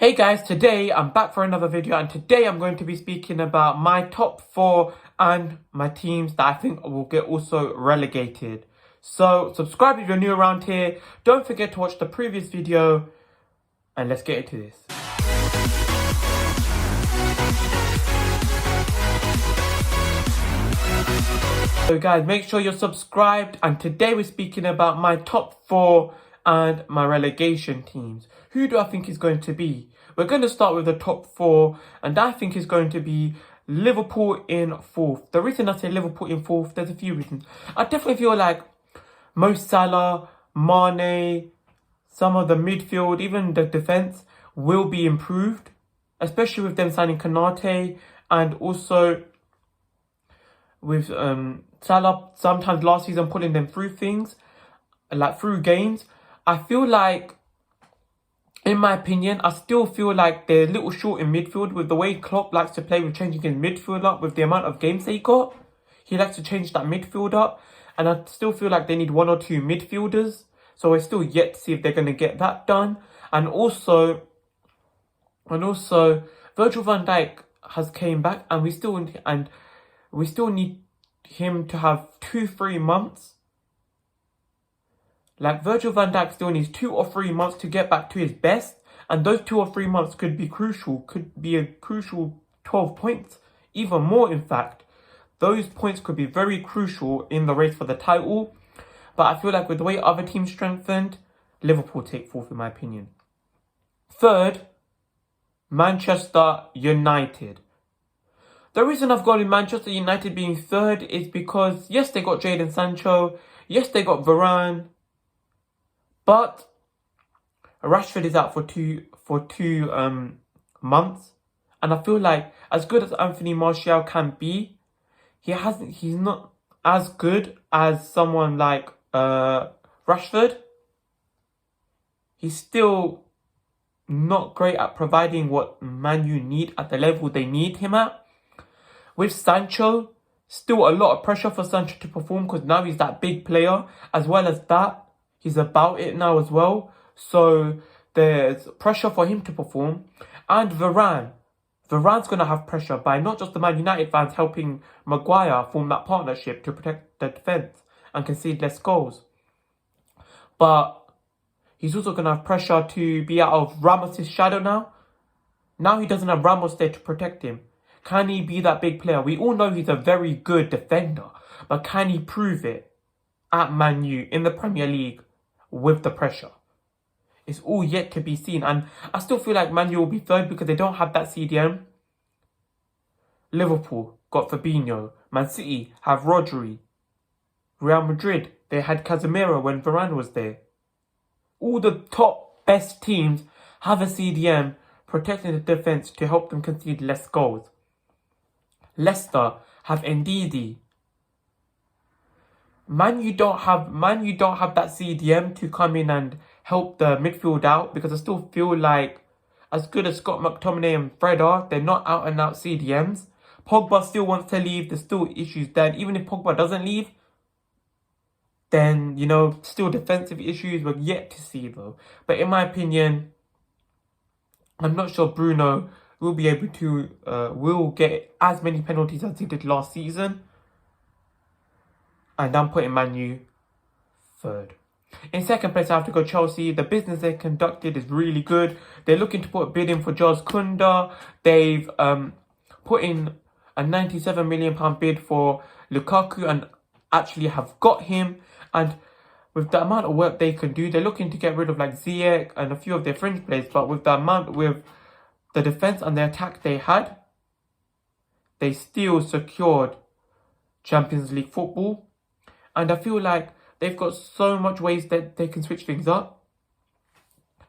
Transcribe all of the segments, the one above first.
Hey guys, today I'm back for another video, and today I'm going to be speaking about my top 4 and my teams that I think will get also relegated. So subscribe if you're new around here. Don't forget to watch the previous video, and let's get into this. So guys, make sure you're subscribed, and today we're speaking about my top 4 and my relegation teams. Who do I think is going to be? We're going to start with the top 4, and I think is going to be Liverpool in 4th. The reason I say Liverpool in 4th, there's a few reasons. I definitely feel like Mo Salah, Mane, some of the midfield, even the defence will be improved, especially with them signing Kanate, and also with Salah sometimes last season putting them through things, like through games. I feel like, in my opinion, I still feel like they're a little short in midfield with the way Klopp likes to play with changing his midfield up with the amount of games they got. He likes to change that midfield up, and I still feel like they need 1 or 2 midfielders. So we're still yet to see if they're going to get that done. And also, Virgil van Dijk has came back, and we still need him to have 2-3 months. Like, Virgil van Dijk still needs 2 or 3 months to get back to his best. And those 2 or 3 months could be crucial. Could be a crucial 12 points. Even more, in fact. Those points could be very crucial in the race for the title. But I feel like with the way other teams strengthened, Liverpool take 4th in my opinion. 3rd, Manchester United. The reason I've got Manchester United being 3rd is because, yes, they got Jadon Sancho. Yes, they got Varane. But Rashford is out for two months, and I feel like as good as Anthony Martial can be, he's not as good as someone like Rashford. He's still not great at providing what Man U need at the level they need him at. With Sancho, still a lot of pressure for Sancho to perform because now he's that big player. As well as that, he's about it now as well. So there's pressure for him to perform. And Varane. Varane's going to have pressure by not just the Man United fans helping Maguire form that partnership to protect the defence and concede less goals. But he's also going to have pressure to be out of Ramos' shadow now. Now he doesn't have Ramos there to protect him. Can he be that big player? We all know he's a very good defender. But can he prove it at Man U in the Premier League with the pressure? It's all yet to be seen. And I still feel like Man U will be 3rd because they don't have that CDM. Liverpool got Fabinho. Man City have Rodri. Real Madrid, they had Casemiro when Varane was there. All the top best teams have a CDM protecting the defence to help them concede less goals. Leicester have Ndidi. Man U don't have that CDM to come in and help the midfield out, because I still feel like, as good as Scott McTominay and Fred are, they're not out and out CDMs. Pogba still wants to leave. There's still issues there. And even if Pogba doesn't leave, then, still defensive issues we're yet to see though. But in my opinion, I'm not sure Bruno will be able to will get as many penalties as he did last season. And I'm putting Man U 3rd. In 2nd place, I have to go Chelsea. The business they conducted is really good. They're looking to put a bid in for Jules Kounde. They've put in a £97 million bid for Lukaku and actually have got him. And with the amount of work they can do, they're looking to get rid of like Ziyech and a few of their fringe players. But with the defence and the attack they had, they still secured Champions League football. And I feel like they've got so much ways that they can switch things up.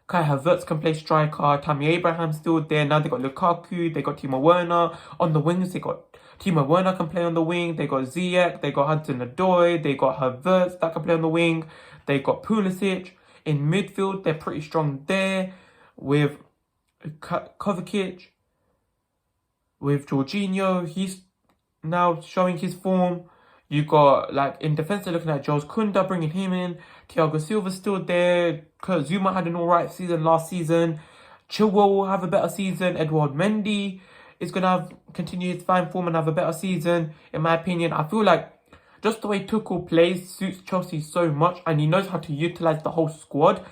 Kai Havertz can play striker. Tammy Abraham's still there. Now they got Lukaku. They got Timo Werner. On the wings, they got Timo Werner can play on the wing. They got Ziyech. They got Hudson-Odoi. They got Havertz that can play on the wing. They got Pulisic. In midfield, they're pretty strong there. With Kovacic. With Jorginho. He's now showing his form. You got, like, in defence, they're looking at Jules Kounde, bringing him in. Thiago Silva's still there. Kurt Zouma had an alright season last season. Chilwell will have a better season. Edouard Mendy is going to continue his fine form and have a better season, in my opinion. I feel like just the way Tuchel plays suits Chelsea so much, and he knows how to utilise the whole squad.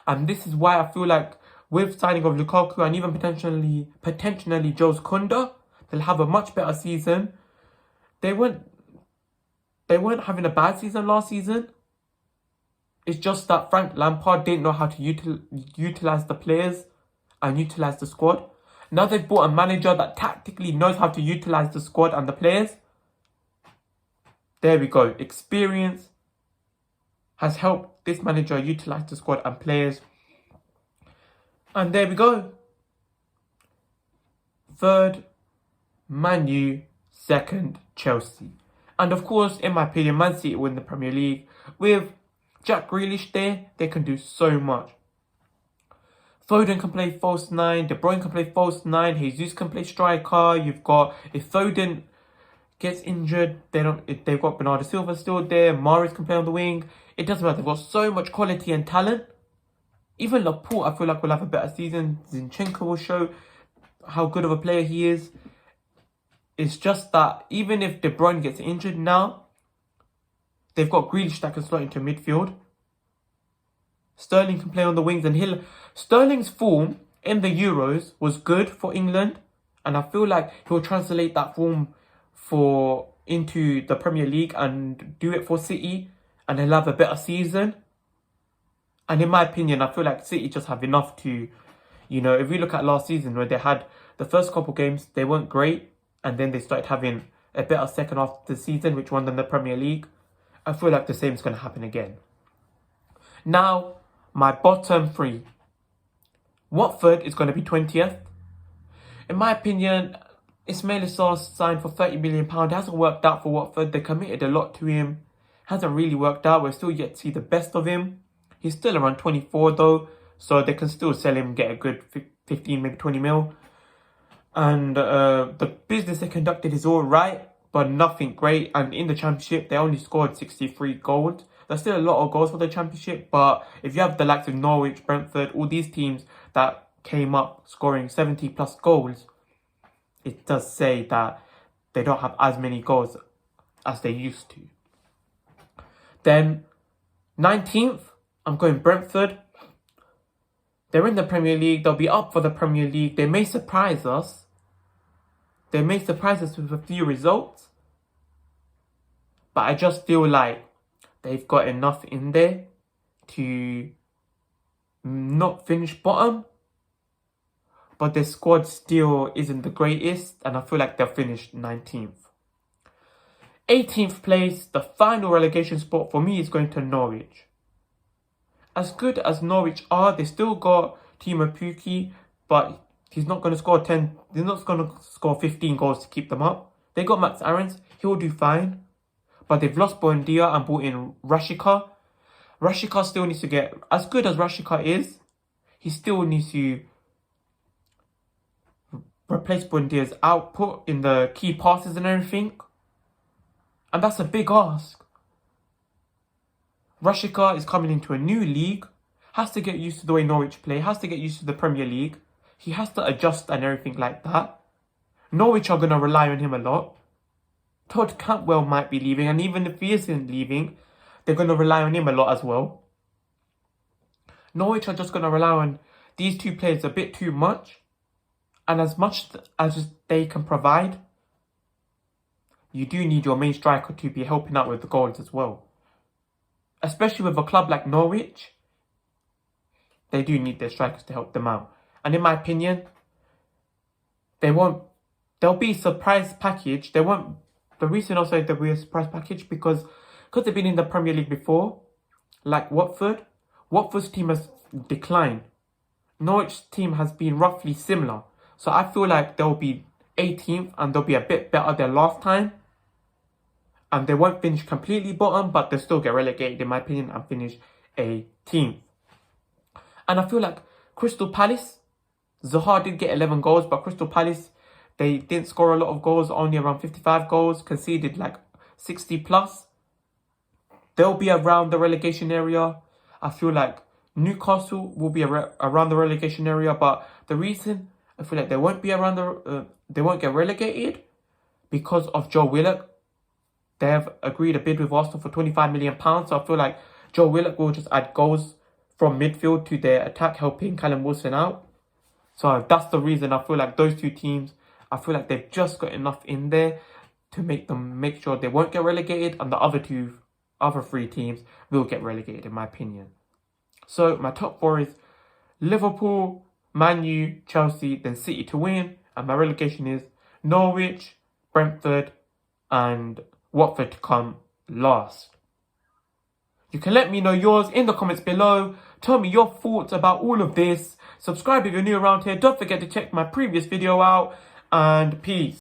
And this is why I feel like with signing of Lukaku and even potentially Jules Koundé, they'll have a much better season. They weren't having a bad season last season. It's just that Frank Lampard didn't know how to utilise the players and utilise the squad. Now they've bought a manager that tactically knows how to utilise the squad and the players. There we go. Experience has helped this manager utilise the squad and players. And there we go. Third, Man U. Second, Chelsea. And of course, in my opinion, Man City win the Premier League. With Jack Grealish there, they can do so much. Foden can play false 9, De Bruyne can play false 9, Jesus can play striker. You've got, if Foden gets injured, they've got Bernardo Silva still there, Mahrez can play on the wing. It doesn't matter, they've got so much quality and talent. Even Laporte, I feel like, will have a better season. Zinchenko will show how good of a player he is. It's just that even if De Bruyne gets injured now, they've got Grealish that can slot into midfield. Sterling can play on the wings, and Sterling's form in the Euros was good for England, and I feel like he'll translate that form into the Premier League and do it for City, and he'll have a better season. And in my opinion, I feel like City just have enough to, if we look at last season where they had the first couple games, they weren't great, and then they started having a better second half of the season, which won them the Premier League. I feel like the same is going to happen again. Now, my bottom three. Watford is going to be 20th. In my opinion, Ismail Assar signed for £30 million. It hasn't worked out for Watford. They committed a lot to him. Hasn't really worked out. We're still yet to see the best of him. He's still around 24 though, so they can still sell him, get a good 15, maybe 20 mil. And the business they conducted is all right, but nothing great. And in the Championship, they only scored 63 goals. There's still a lot of goals for the Championship, but if you have the likes of Norwich, Brentford, all these teams that came up scoring 70 plus goals, it does say that they don't have as many goals as they used to. Then 19th, I'm going Brentford. They're in the Premier League. They'll be up for the Premier League. They may surprise us. They may surprise us with a few results. But I just feel like they've got enough in there to not finish bottom. But their squad still isn't the greatest. And I feel like they'll finish 19th. 18th place, the final relegation spot for me is going to Norwich. As good as Norwich are, they still got Timo Pukki, but he's not going to score 10. He's not going to score 15 goals to keep them up. They got Max Aarons, he'll do fine, but they've lost Buendia and brought in Rashika. Rashika still needs to get, as good as Rashika is, he still needs to replace Buendia's output in the key passes and everything, and that's a big ask. Rashika is coming into a new league, has to get used to the way Norwich play, has to get used to the Premier League. He has to adjust and everything like that. Norwich are going to rely on him a lot. Todd Cantwell might be leaving, and even if he isn't leaving, they're going to rely on him a lot as well. Norwich are just going to rely on these two players a bit too much. And as much as they can provide, you do need your main striker to be helping out with the goals as well. Especially with a club like Norwich, they do need their strikers to help them out. And in my opinion, there'll be a surprise package. The reason also there'll be a surprise package because they've been in the Premier League before, like Watford's team has declined. Norwich's team has been roughly similar. So I feel like they'll be 18th and they'll be a bit better than last time. And they won't finish completely bottom, but they'll still get relegated, in my opinion, and finish 18th. And I feel like Crystal Palace, Zaha did get 11 goals, but Crystal Palace, they didn't score a lot of goals, only around 55 goals, conceded like 60 plus. They'll be around the relegation area. I feel like Newcastle will be around the relegation area, but the reason I feel like they won't be around they won't get relegated because of Joe Willock. They have agreed a bid with Arsenal for £25 million, so I feel like Joe Willock will just add goals from midfield to their attack, helping Callum Wilson out. So that's the reason I feel like those two teams, I feel like they've just got enough in there to make sure they won't get relegated, and the other three teams will get relegated, in my opinion. So my top four is Liverpool, Man U, Chelsea, then City to win. And my relegation is Norwich, Brentford, and Watford to come last. You can let me know yours in the comments below. Tell me your thoughts about all of this. Subscribe if you're new around here. Don't forget to check my previous video out. And peace.